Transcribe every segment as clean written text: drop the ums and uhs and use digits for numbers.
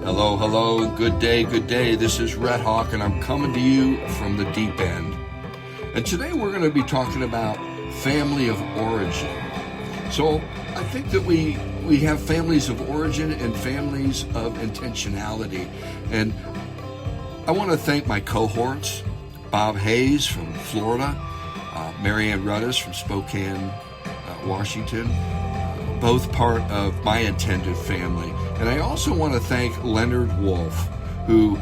Hello, hello, good day, good day. This is Red Hawk, and I'm coming to you from the deep end. And today we're going to be talking about family of origin. So I think that we have families of origin and families of intentionality. And I want to thank my cohorts, Bob Hayes from Florida, Marianne Ruddas from Spokane, Washington, both part of my intended family. And I also want to thank Leonard Wolf, who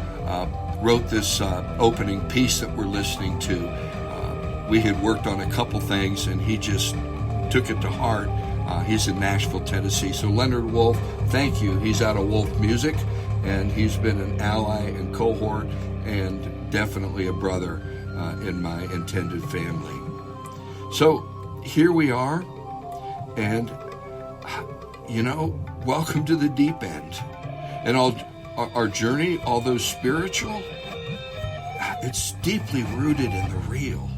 wrote this opening piece that we're listening to. We had worked on a couple things, and he just took it to heart. He's in Nashville, Tennessee. So Leonard Wolf, thank you. He's out of Wolf Music, and he's been an ally and cohort and definitely a brother in my intended family. So here we are, and welcome to the deep end. And our journey, although spiritual, it's deeply rooted in the real.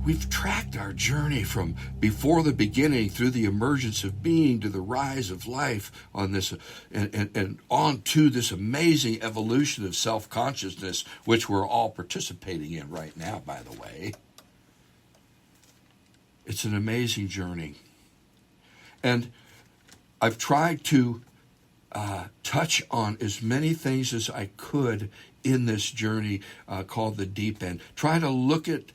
We've tracked our journey from before the beginning through the emergence of being to the rise of life on this and on to this amazing evolution of self-consciousness, which we're all participating in right now, by the way. It's an amazing journey. And I've tried to touch on as many things as I could in this journey called the deep end. Try to look at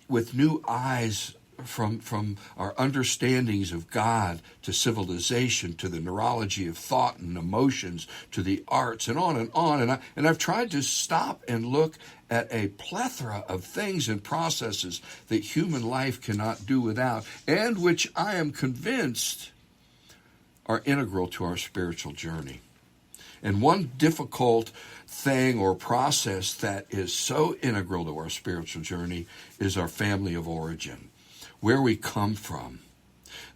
with new eyes from our understandings of God to civilization to the neurology of thought and emotions to the arts and on and on. And I've tried to stop and look at a plethora of things and processes that human life cannot do without, and which I am convinced are integral to our spiritual journey. And one difficult thing or process that is so integral to our spiritual journey is our family of origin, where we come from,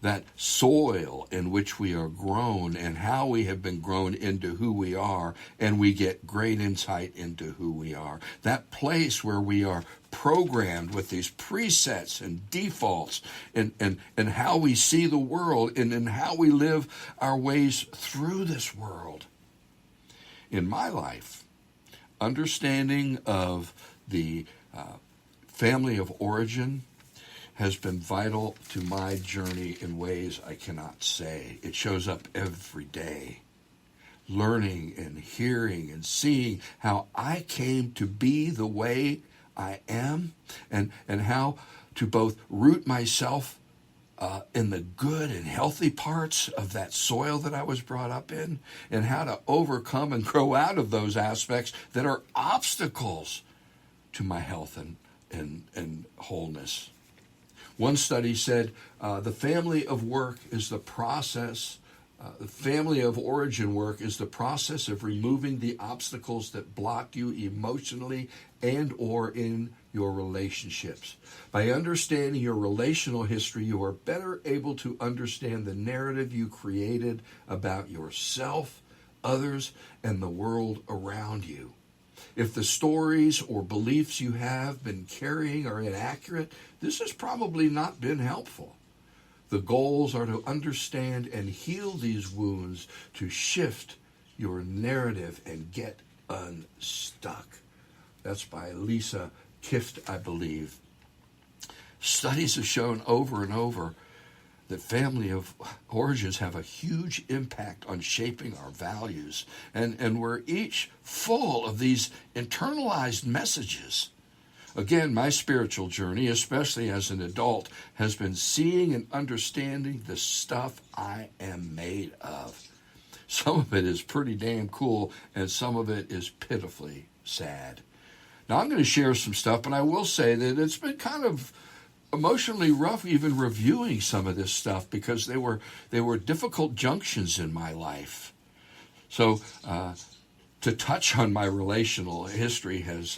that soil in which we are grown and how we have been grown into who we are, and we get great insight into who we are. That place where we are programmed with these presets and defaults and how we see the world and how we live our ways through this world. In my life, understanding of the family of origin has been vital to my journey in ways I cannot say. It shows up every day. Learning and hearing and seeing how I came to be the way I am and how to both root myself in the good and healthy parts of that soil that I was brought up in, and how to overcome and grow out of those aspects that are obstacles to my health and wholeness. One study said the family of work is the process, the family of origin work is the process of removing the obstacles that block you emotionally and or in your relationships. By understanding your relational history, you are better able to understand the narrative you created about yourself, others, and the world around you. If the stories or beliefs you have been carrying are inaccurate, this has probably not been helpful. The goals are to understand and heal these wounds, to shift your narrative and get unstuck. That's by Lisa Kift, I believe. Studies have shown over and over that family of origins have a huge impact on shaping our values. And we're each full of these internalized messages. Again, my spiritual journey, especially as an adult, has been seeing and understanding the stuff I am made of. Some of it is pretty damn cool, and some of it is pitifully sad. Now, I'm going to share some stuff, but I will say that it's been kind of emotionally rough even reviewing some of this stuff because they were difficult junctions in my life. So to touch on my relational history has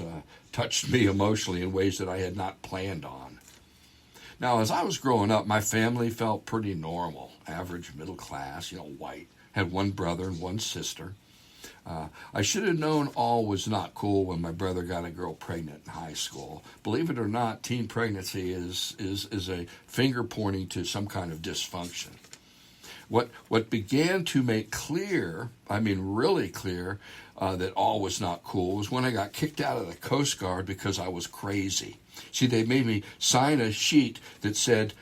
touched me emotionally in ways that I had not planned on. Now, as I was growing up, my family felt pretty normal, average middle class, white. Had one brother and one sister. I should have known all was not cool when my brother got a girl pregnant in high school. Believe it or not, teen pregnancy is a finger pointing to some kind of dysfunction. What began to make clear, I mean really clear, that all was not cool was when I got kicked out of the Coast Guard because I was crazy. See, they made me sign a sheet that said,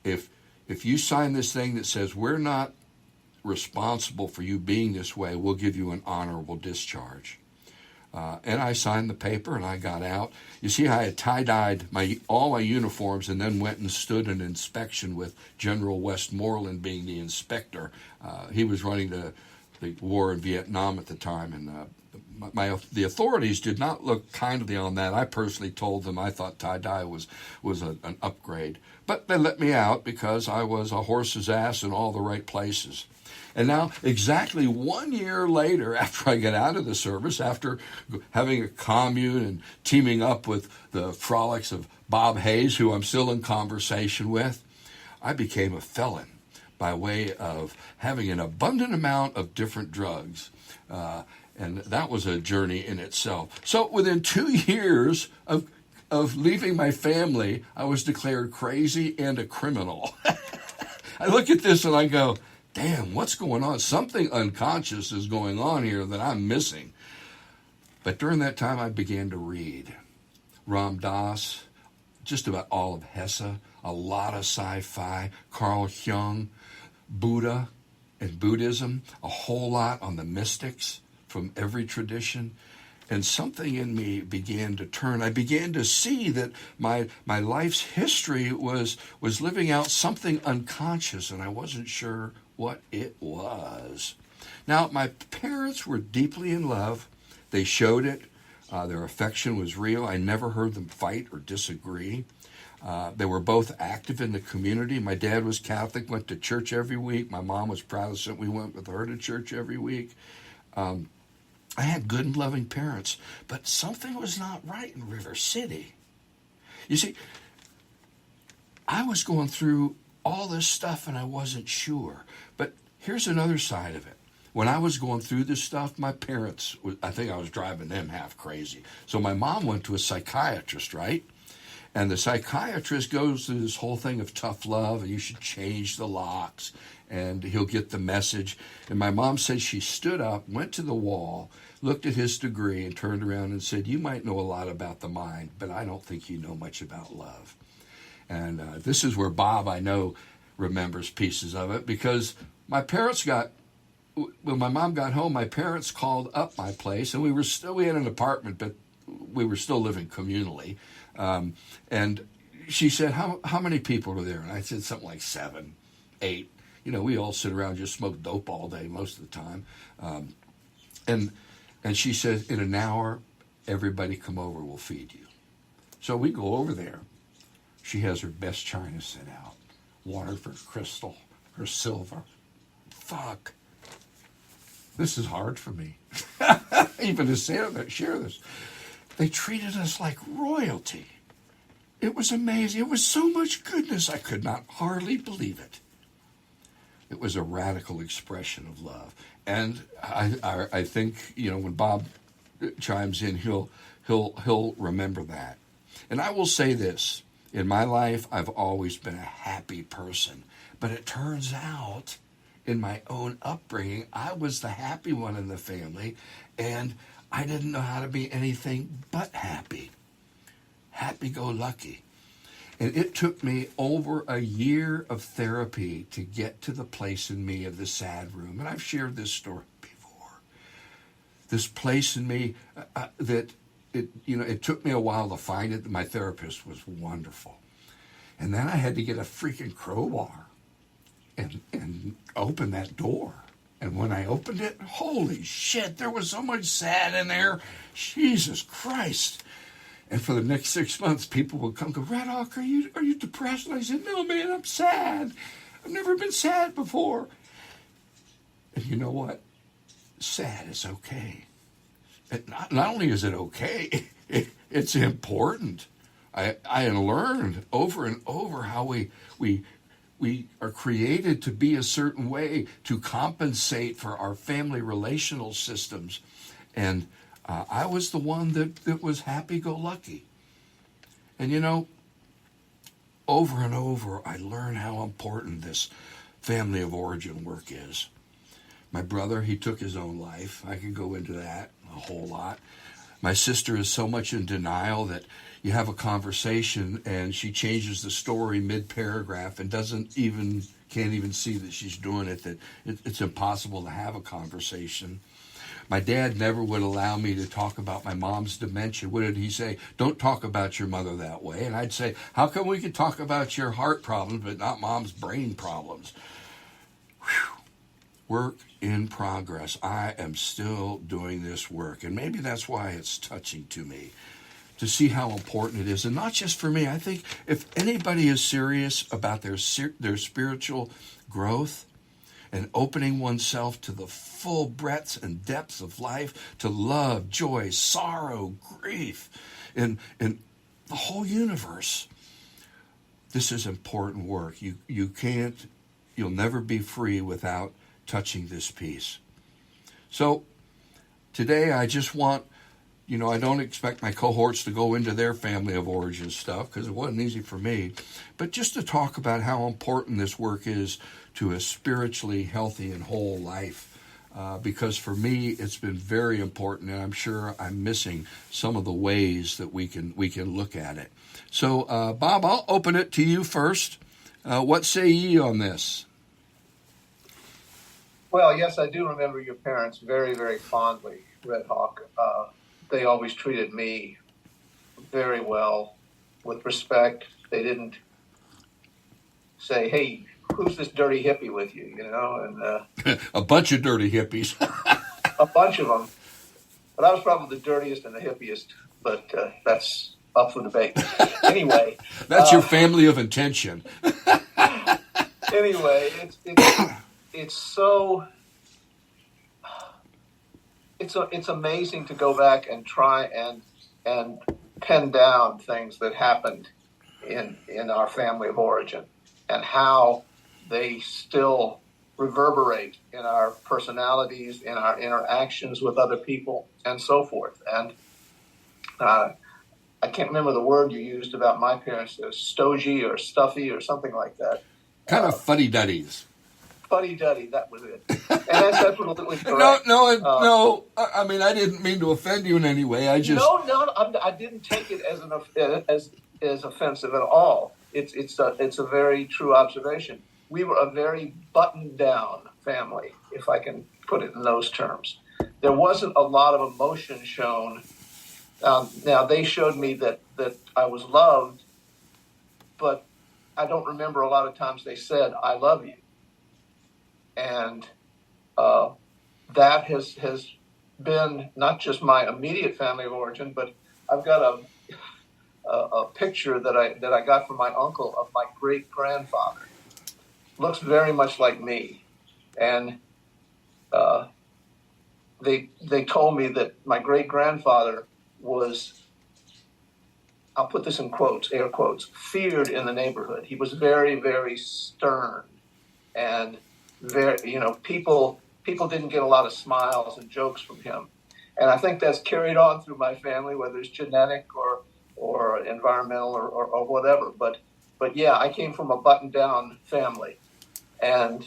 if you sign this thing that says we're not responsible for you being this way, we'll give you an honorable discharge. And I signed the paper and I got out. You see, I had tie-dyed all my uniforms and then went and stood an inspection with General Westmoreland being the inspector. He was running the war in Vietnam at the time, and the authorities did not look kindly on that. I personally told them I thought tie-dye was an upgrade. But they let me out because I was a horse's ass in all the right places. And now, exactly 1 year later, after I get out of the service, after having a commune and teaming up with the frolics of Bob Hayes, who I'm still in conversation with, I became a felon by way of having an abundant amount of different drugs. And that was a journey in itself. So within 2 years of leaving my family, I was declared crazy and a criminal. I look at this and I go, damn, what's going on? Something unconscious is going on here that I'm missing. But during that time, I began to read Ram Dass, just about all of Hesse, a lot of sci-fi, Carl Jung, Buddha and Buddhism, a whole lot on the mystics from every tradition. And something in me began to turn. I began to see that my life's history was living out something unconscious, and I wasn't sure what it was. Now, my parents were deeply in love. They showed it. Their affection was real. I never heard them fight or disagree. They were both active in the community. My dad was Catholic, went to church every week. My mom was Protestant. We went with her to church every week. I had good and loving parents, but something was not right in River City. You see, I was going through all this stuff and I wasn't sure. But here's another side of it. When I was going through this stuff, my parents, I think I was driving them half crazy. So my mom went to a psychiatrist, right? And the psychiatrist goes through this whole thing of tough love, and you should change the locks, and he'll get the message. And my mom said she stood up, went to the wall, looked at his degree, and turned around and said, you might know a lot about the mind, but I don't think you know much about love. And this is where Bob, I know, remembers pieces of it, because my parents when my mom got home, my parents called up my place, and we had an apartment, but we were still living communally. And she said, how many people were there? And I said something like 7, 8. You know, we all sit around, just smoke dope all day most of the time. And she said, in an hour, everybody come over, we'll feed you. So we go over there. She has her best china set out. Waterford crystal, her silver. Fuck. This is hard for me. Even to share this. They treated us like royalty. It was amazing. It was so much goodness, I could not hardly believe it. It was a radical expression of love. And I think, you know, when Bob chimes in, he'll remember that. And I will say this. In my life, I've always been a happy person. But it turns out, in my own upbringing, I was the happy one in the family, and I didn't know how to be anything but happy. Happy-go-lucky. And it took me over a year of therapy to get to the place in me of the sad room. And I've shared this story before. This place in me it took me a while to find it. My therapist was wonderful. And then I had to get a freaking crowbar and open that door. And when I opened it, holy shit, there was so much sad in there. Jesus Christ. And for the next 6 months, people would come and go, Red Hawk, are you depressed? And I said, no, man, I'm sad. I've never been sad before. And you know what? Sad is okay. Not only is it okay, it's important. I learned over and over how we we are created to be a certain way to compensate for our family relational systems. And I was the one that was happy-go-lucky. And over and over, I learned how important this family of origin work is. My brother, he took his own life. I could go into that a whole lot. My sister is so much in denial that you have a conversation and she changes the story mid-paragraph and can't even see that she's doing it, that it's impossible to have a conversation. My dad never would allow me to talk about my mom's dementia. What did he say? Don't talk about your mother that way. And I'd say, how come we could talk about your heart problems but not mom's brain problems? Whew. Work in progress. I am still doing this work. And maybe that's why it's touching to me, to see how important it is. And not just for me. I think if anybody is serious about their spiritual growth and opening oneself to the full breadths and depths of life, to love, joy, sorrow, grief, in the whole universe, this is important work. You'll never be free without touching this piece. So today I just want, I don't expect my cohorts to go into their family of origin stuff because it wasn't easy for me, but just to talk about how important this work is to a spiritually healthy and whole life. Because for me, it's been very important, and I'm sure I'm missing some of the ways that we can look at it. So, Bob, I'll open it to you first. What say ye on this? Well, yes, I do remember your parents very, very fondly, Red Hawk. They always treated me very well, with respect. They didn't say, hey, who's this dirty hippie with you, And a bunch of dirty hippies. A bunch of them. But I was probably the dirtiest and the hippiest, but that's up for debate. Anyway. That's your family of intention. Anyway, it's so... It's amazing to go back and try and pen down things that happened in our family of origin and how they still reverberate in our personalities, in our interactions with other people, and so forth. And I can't remember the word you used about my parents, stodgy or stuffy or something like that. Kind of fuddy-duddies. Fuddy-duddy, that was it. And that's absolutely correct. No. I mean, I didn't mean to offend you in any way. I didn't take it as offensive at all. It's a very true observation. We were a very buttoned-down family, if I can put it in those terms. There wasn't a lot of emotion shown. Now, they showed me that I was loved, but I don't remember a lot of times they said, I love you. And that has been not just my immediate family of origin, but I've got a picture that I got from my uncle of my great-grandfather. Looks very much like me. And they told me that my great-grandfather was, I'll put this in quotes, air quotes, feared in the neighborhood. He was very, very stern. And very, people didn't get a lot of smiles and jokes from him. And I think that's carried on through my family, whether it's genetic or environmental or whatever. But yeah, I came from a buttoned-down family. And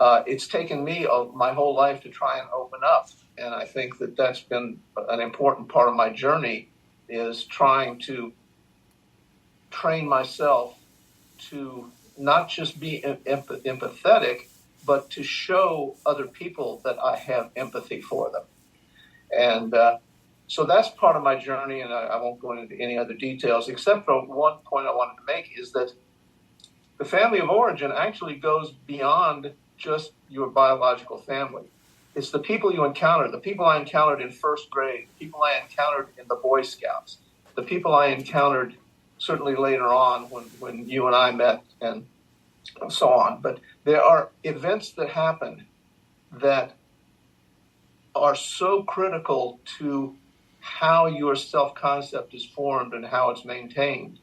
it's taken me my whole life to try and open up. And I think that's been an important part of my journey, is trying to train myself to not just be empathetic, but to show other people that I have empathy for them. And so that's part of my journey, and I won't go into any other details, except for one point I wanted to make, is that the family of origin actually goes beyond just your biological family. It's the people you encounter, the people I encountered in first grade, the people I encountered in the Boy Scouts, the people I encountered certainly later on when you and I met and so on. But there are events that happen that are so critical to how your self-concept is formed and how it's maintained.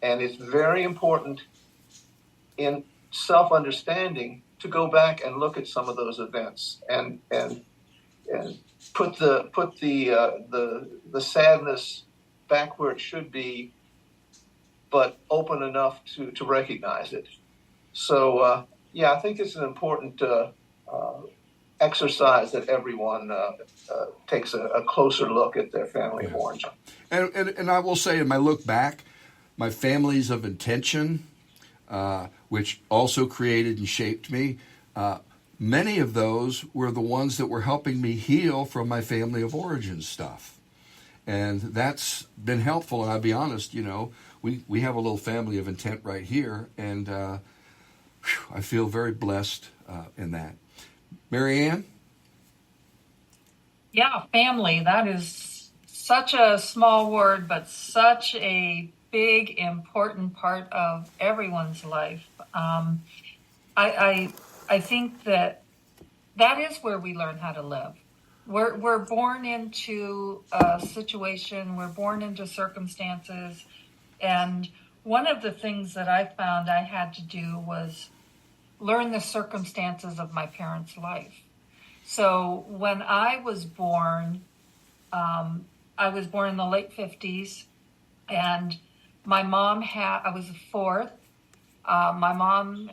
And it's very important in self-understanding to go back and look at some of those events and put the sadness back where it should be, but open enough to recognize it. So I think it's an important exercise that everyone takes a closer look at their family of origin. And I will say, in my look back, my families of intention, which also created and shaped me, many of those were the ones that were helping me heal from my family of origin stuff. And that's been helpful. And I'll be honest, we have a little family of intent right here, and I feel very blessed in that. Mary Ann? Yeah, family. That is such a small word, but such a big, important part of everyone's life. I think that is where we learn how to live. We're born into a situation, we're born into circumstances, and one of the things that I found I had to do was learn the circumstances of my parents' life. So when I was born in the late 50s, and my mom I was the fourth. My mom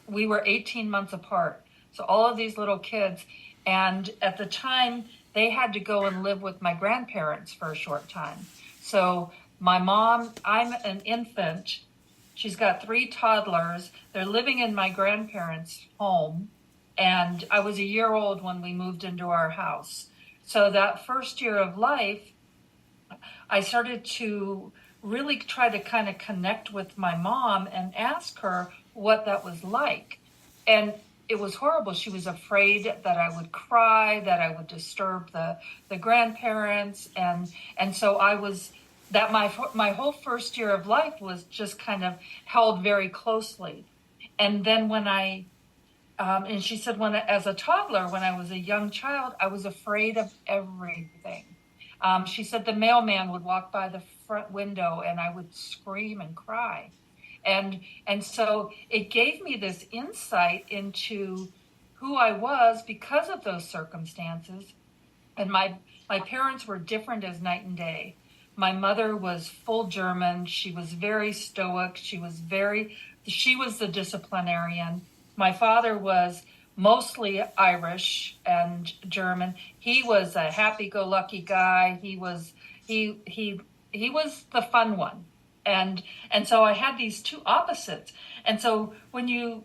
we were 18 months apart. So all of these little kids, and at the time, they had to go and live with my grandparents for a short time. So my mom, I'm an infant. She's got 3 toddlers. They're living in my grandparents' home. And I was a year old when we moved into our house. So that first year of life, I started to really try to kind of connect with my mom and ask her what that was like. And it was horrible. She was afraid that I would cry, that I would disturb the grandparents. And so my whole first year of life was just kind of held very closely. And then when and she said, as a toddler, when I was a young child, I was afraid of everything. She said the mailman would walk by the front window and I would scream and cry. And so it gave me this insight into who I was because of those circumstances. And my parents were different as night and day. My mother was full German. She was very stoic. She was the disciplinarian. My father was mostly Irish and German. He was a happy-go-lucky guy. He was the fun one. And so I had these two opposites. And so when you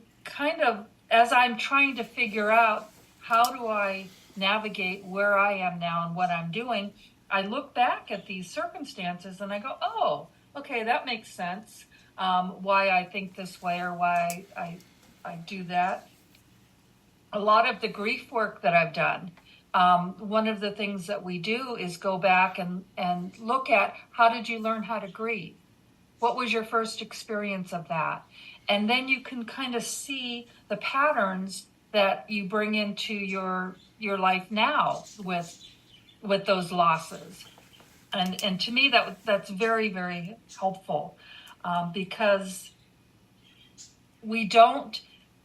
as I'm trying to figure out how do I navigate where I am now and what I'm doing, I look back at these circumstances and I go, oh, okay, that makes sense. Why I think this way or why I do that. A lot of the grief work that I've done, one of the things that we do is go back and look at how did you learn how to grieve? What was your first experience of that? And then you can kind of see the patterns that you bring into your life now with those losses. And to me, that's very, very helpful because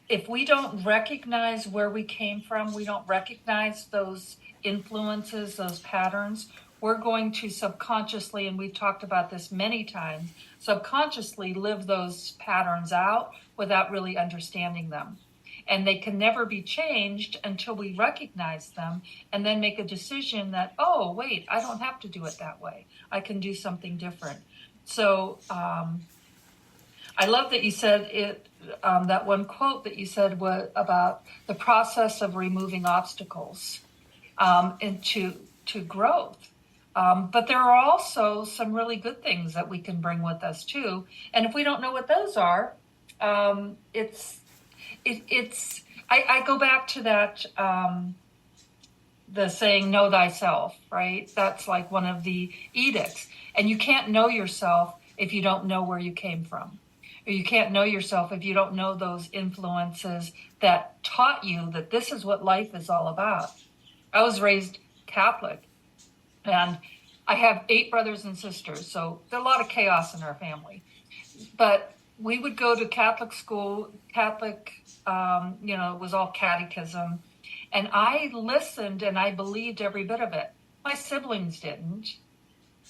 if we don't recognize where we came from, we don't recognize those influences, those patterns, we're going to subconsciously, and we've talked about this many times, subconsciously live those patterns out without really understanding them. And they can never be changed until we recognize them and then make a decision that, oh, wait, I don't have to do it that way. I can do something different. So I love that you said it, that one quote that you said was about the process of removing obstacles into growth. But there are also some really good things that we can bring with us too. And if we don't know what those are, I go back to that, the saying, know thyself, right? That's like one of the edicts. And you can't know yourself if you don't know where you came from. Or you can't know yourself if you don't know those influences that taught you that this is what life is all about. I was raised Catholic. And I have 8 brothers and sisters, so there's a lot of chaos in our family. But we would go to Catholic school, Catholic, it was all catechism. And I listened and I believed every bit of it. My siblings didn't.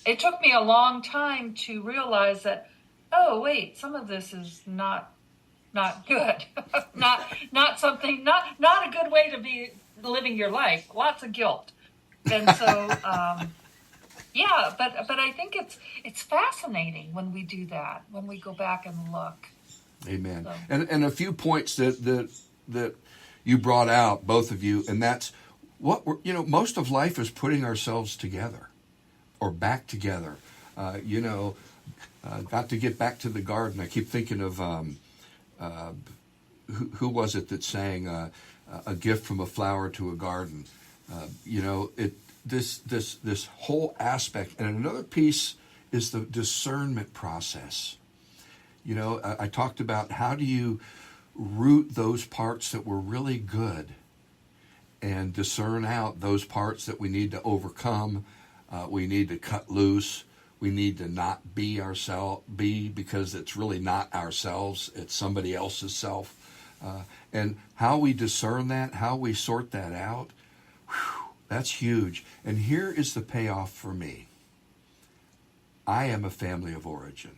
It took me a long time to realize that, oh, wait, some of this is not good. not something, not a good way to be living your life. Lots of guilt. And so, yeah, but I think it's fascinating when we do that, when we go back and look. Amen. So. And a few points that you brought out, both of you, and that's what most of life is putting ourselves together or back together. Got to get back to the garden. I keep thinking of who was it that sang a gift from a flower to a garden. This whole aspect, and another piece is the discernment process. I talked about how do you root those parts that were really good and discern out those parts that we need to overcome, we need to cut loose, we need to not be because it's really not ourselves, it's somebody else's self. And how we discern that, how we sort that out, that's huge. And here is the payoff for me. I am a family of origin.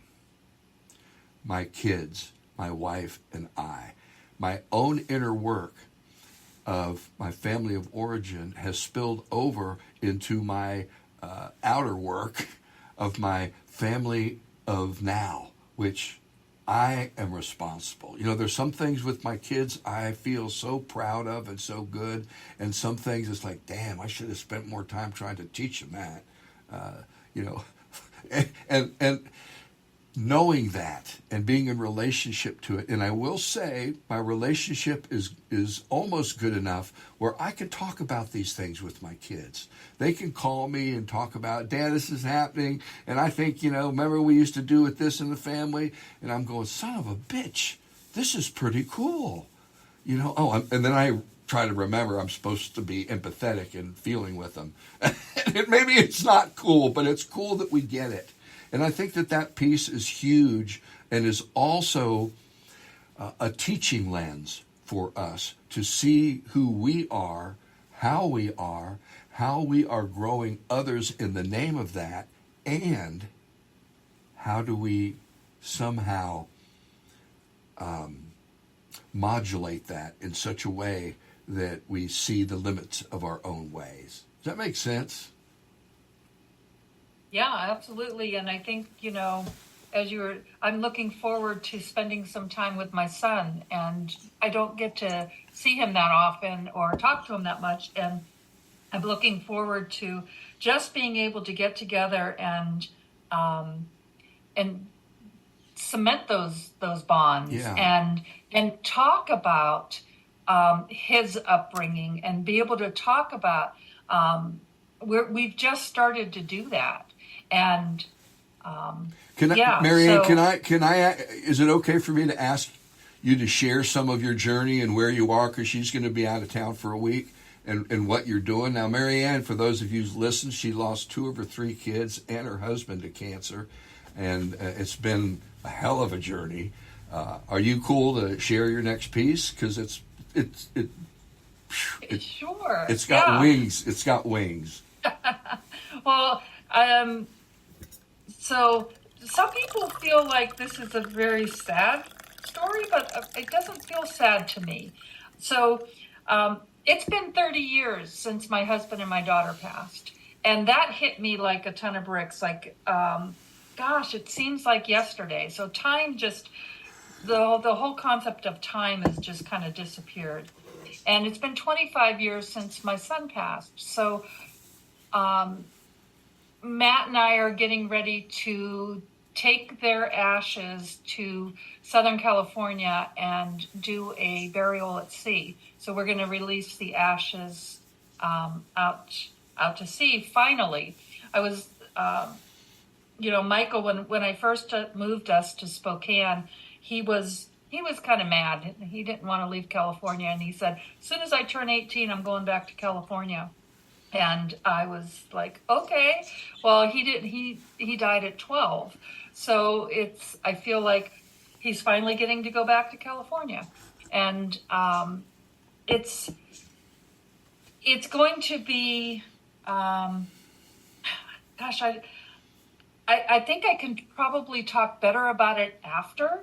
My kids, my wife, and I. My own inner work of my family of origin has spilled over into my outer work of my family of now, which I am responsible. There's some things with my kids I feel so proud of and so good, and some things it's like, damn, I should have spent more time trying to teach them that. And knowing that and being in relationship to it. And I will say my relationship is almost good enough where I can talk about these things with my kids. They can call me and talk about, Dad, this is happening. And I think, remember we used to do it this in the family? And I'm going, son of a bitch, this is pretty cool. And then I try to remember I'm supposed to be empathetic and feeling with them. And maybe it's not cool, but it's cool that we get it. And I think that piece is huge and is also a teaching lens for us to see who we are, how we are growing others in the name of that, and how do we somehow modulate that in such a way that we see the limits of our own ways. Does that make sense? Yeah, absolutely. And I think, I'm looking forward to spending some time with my son, and I don't get to see him that often or talk to him that much. And I'm looking forward to just being able to get together and cement those bonds, yeah. and talk about his upbringing and be able to talk about we've just started to do that. And Marianne, can I? Is it okay for me to ask you to share some of your journey and where you are? Because she's going to be out of town for a week, and what you're doing now. Marianne, for those of you who listen, she lost 2 of her 3 kids and her husband to cancer, and it's been a hell of a journey. Are you cool to share your next piece? Because sure. It's got wings. It's got wings. Well, so some people feel like this is a very sad story, but it doesn't feel sad to me. So it's been 30 years since my husband and my daughter passed. And that hit me like a ton of bricks. Like, gosh, it seems like yesterday. So time just, the whole concept of time has just kind of disappeared. And it's been 25 years since my son passed. So Matt and I are getting ready to take their ashes to Southern California and do a burial at sea. So we're going to release the ashes out to sea. Finally, I was, Michael, when I first moved us to Spokane, he was kind of mad. He didn't want to leave California, and he said, as soon as I turn 18, I'm going back to California. And I was like, okay. Well, he died at 12. So I feel like he's finally getting to go back to California. And it's going to be, gosh, I think I can probably talk better about it after,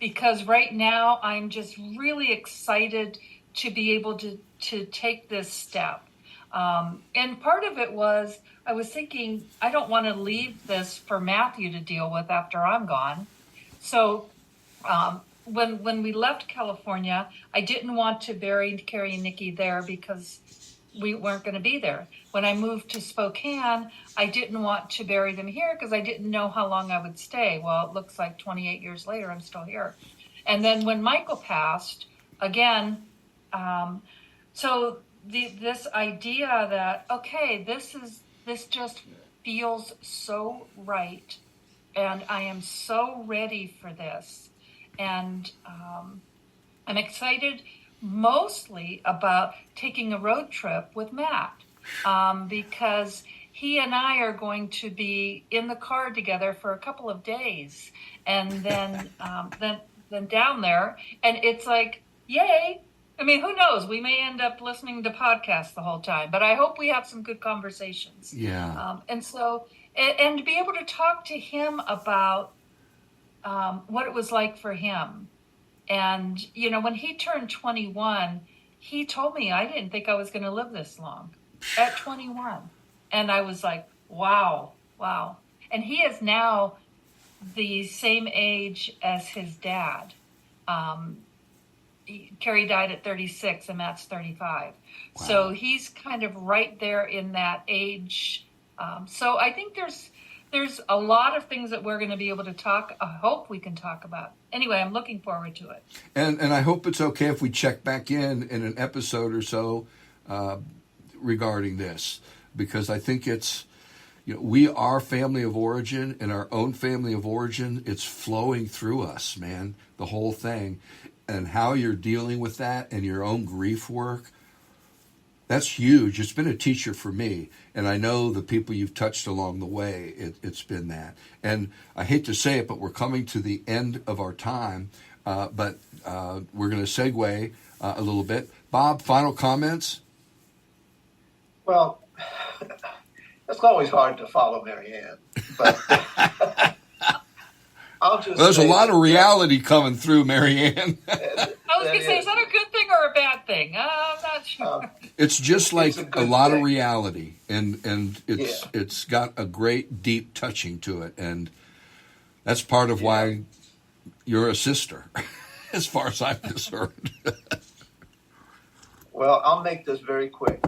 because right now I'm just really excited to be able to take this step. And part of it was, I was thinking, I don't want to leave this for Matthew to deal with after I'm gone. So when we left California, I didn't want to bury Carrie and Nikki there because we weren't going to be there. When I moved to Spokane, I didn't want to bury them here because I didn't know how long I would stay. Well, it looks like 28 years later, I'm still here. And then when Michael passed, again, so this idea that, okay, this just feels so right, and I am so ready for this. And I'm excited mostly about taking a road trip with Matt, because he and I are going to be in the car together for a couple of days, and then down there, and it's like, yay. I mean, who knows? We may end up listening to podcasts the whole time, but I hope we have some good conversations. Yeah. And so, and to be able to talk to him about what it was like for him. And, you know, when he turned 21, he told me, I didn't think I was going to live this long at 21. And I was like, wow. And he is now the same age as his dad. Carrie died at 36 and Matt's 35. Wow. So he's kind of right there in that age. So I think there's a lot of things that we're going to be able to I hope we can talk about. Anyway, I'm looking forward to it. And I hope it's okay if we check back in an episode or so regarding this, because I think it's, you know, we are family of origin, and our own family of origin, it's flowing through us, man, the whole thing. And how you're dealing with that and your own grief work, that's huge. It's been a teacher for me. And I know the people you've touched along the way, it's been that. And I hate to say it, but we're coming to the end of our time. But we're going to segue a little bit. Bob, final comments? Well, it's always hard to follow Marianne, but I'll just there's a lot of reality coming through, Marianne. I was going to say, is that a good thing or a bad thing? I'm not sure. It's just like it's a lot thing. of reality, and it's got a great deep touching to it, and that's part of why you're a sister, as far as I'm concerned. Well, I'll make this very quick.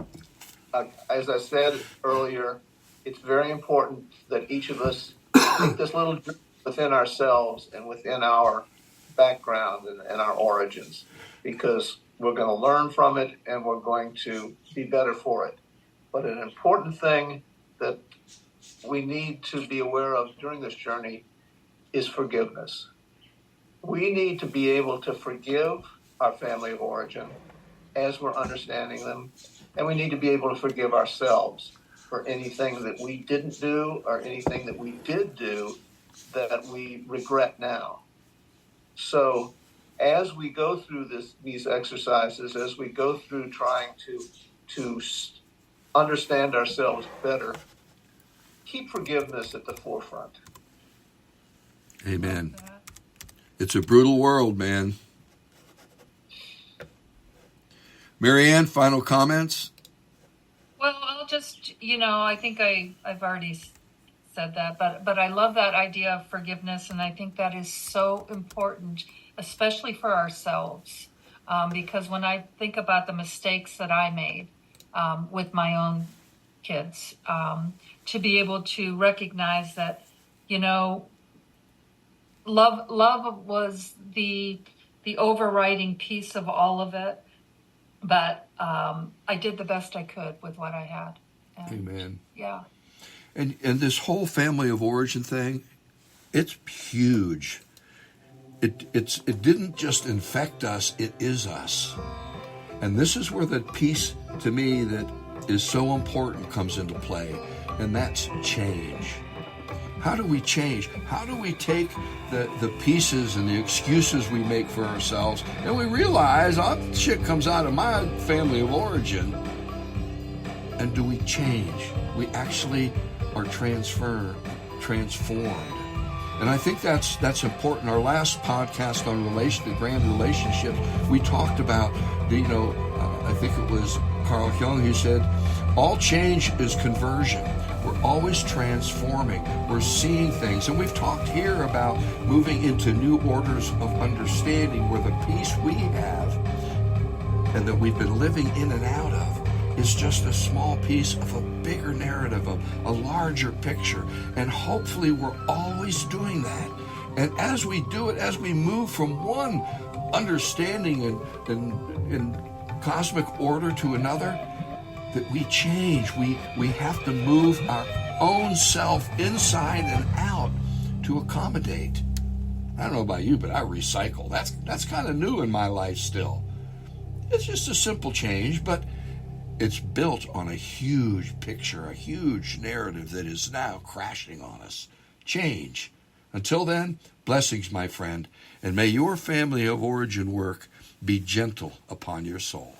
As I said earlier, it's very important that each of us take this little journey within ourselves and within our background and our origins, because we're going to learn from it and we're going to be better for it. But an important thing that we need to be aware of during this journey is forgiveness. We need to be able to forgive our family of origin as we're understanding them, and we need to be able to forgive ourselves for anything that we didn't do or anything that we did do that we regret now. So as we go through these exercises, as we go through trying to understand ourselves better, keep forgiveness at the forefront. Amen. It's a brutal world, man. Marianne, final comments? Well, I'll just, I think I've already said that, but I love that idea of forgiveness, and I think that is so important, especially for ourselves, because when I think about the mistakes that I made with my own kids, to be able to recognize that, love was the overriding piece of all of it, but I did the best I could with what I had. And, amen. Yeah. And this whole family of origin thing, it's huge. It didn't just infect us, it is us. And this is where the piece to me that is so important comes into play, and that's change. How do we change? How do we take the pieces and the excuses we make for ourselves and we realize, oh, shit comes out of my family of origin, and do we change? We actually are transformed. And I think that's important. Our last podcast on the grand relationships, we talked about, I think it was Carl Jung who said, all change is conversion. We're always transforming. We're seeing things. And we've talked here about moving into new orders of understanding where the peace we have and that we've been living in and out of is just a small piece of a bigger narrative, of a larger picture. And hopefully we're always doing that. And as we do it, as we move from one understanding and cosmic order to another, that we change. We have to move our own self inside and out to accommodate. I don't know about you, but I recycle. That's kind of new in my life still. It's just a simple change, but it's built on a huge picture, a huge narrative that is now crashing on us. Change. Until then, blessings, my friend, and may your family of origin work be gentle upon your soul.